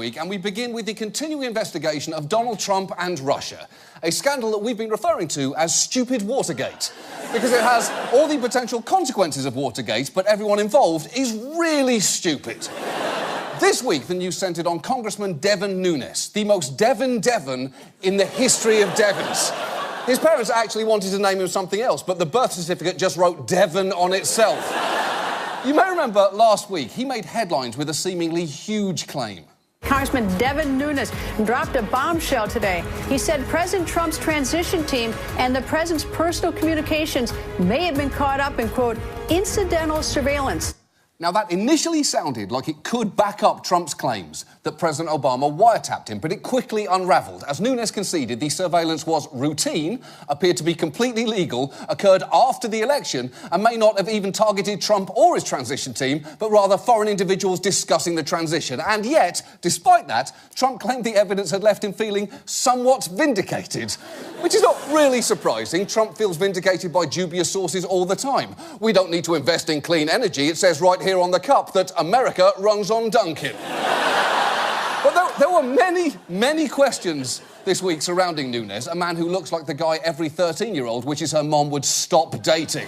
week, and we begin with the continuing investigation of Donald Trump and Russia, a scandal that we've been referring to as Stupid Watergate, because it has all the potential consequences of Watergate, but everyone involved is really stupid. This week, the news centred on Congressman Devin Nunes, the most Devin in the history of Devons. His parents actually wanted to name him something else, but the birth certificate just wrote Devon on itself. You may remember last week, he made headlines with a seemingly huge claim. Congressman Devin Nunes dropped a bombshell today. He said President Trump's transition team and the president's personal communications may have been caught up in, quote, incidental surveillance. Now, that initially sounded like it could back up Trump's claims that President Obama wiretapped him, but it quickly unravelled. As Nunes conceded, the surveillance was routine, appeared to be completely legal, occurred after the election, and may not have even targeted Trump or his transition team, but rather foreign individuals discussing the transition. And yet, despite that, Trump claimed the evidence had left him feeling somewhat vindicated. Which is not really surprising. Trump feels vindicated by dubious sources all the time. We don't need to invest in clean energy. It says right here on the cup that America runs on Dunkin'. But there were many questions this week surrounding Nunes, a man who looks like the guy every 13-year-old wishes her mom would stop dating.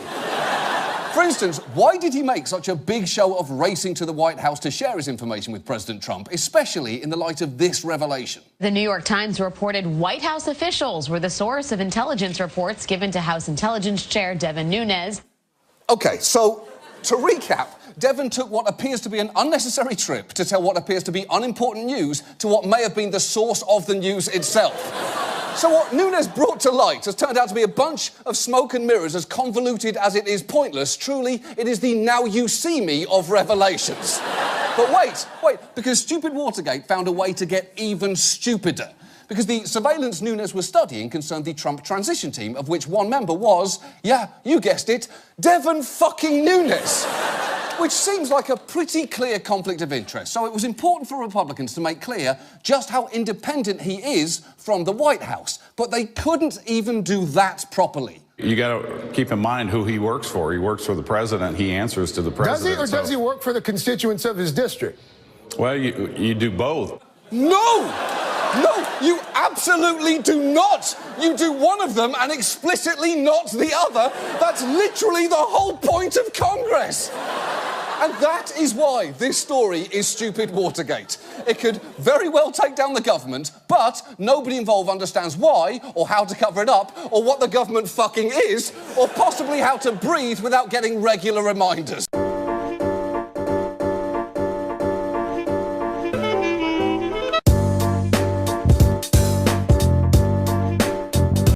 For instance, why did he make such a big show of racing to the White House to share his information with President Trump, especially in the light of this revelation? The New York Times reported White House officials were the source of intelligence reports given to House Intelligence Chair Devin Nunes. OK, so, to recap, Devin took what appears to be an unnecessary trip to tell what appears to be unimportant news to what may have been the source of the news itself. So what Nunes brought to light has turned out to be a bunch of smoke and mirrors. As convoluted as it is pointless, truly, it is the now you see me of revelations. But wait, because Stupid Watergate found a way to get even stupider. Because the surveillance Nunes was studying concerned the Trump transition team, of which one member was, yeah, you guessed it, Devin fucking Nunes. Which seems like a pretty clear conflict of interest. So it was important for Republicans to make clear just how independent he is from the White House. But they couldn't even do that properly. You got to keep in mind who he works for. He works for the president. He answers to the president. Does he, or does he work for the constituents of his district? Well, you do both. No, you absolutely do not. You do one of them and explicitly not the other. That's literally the whole point of Congress. And that is why this story is Stupid Watergate. It could very well take down the government, but nobody involved understands why, or how to cover it up, or what the government fucking is, or possibly how to breathe without getting regular reminders.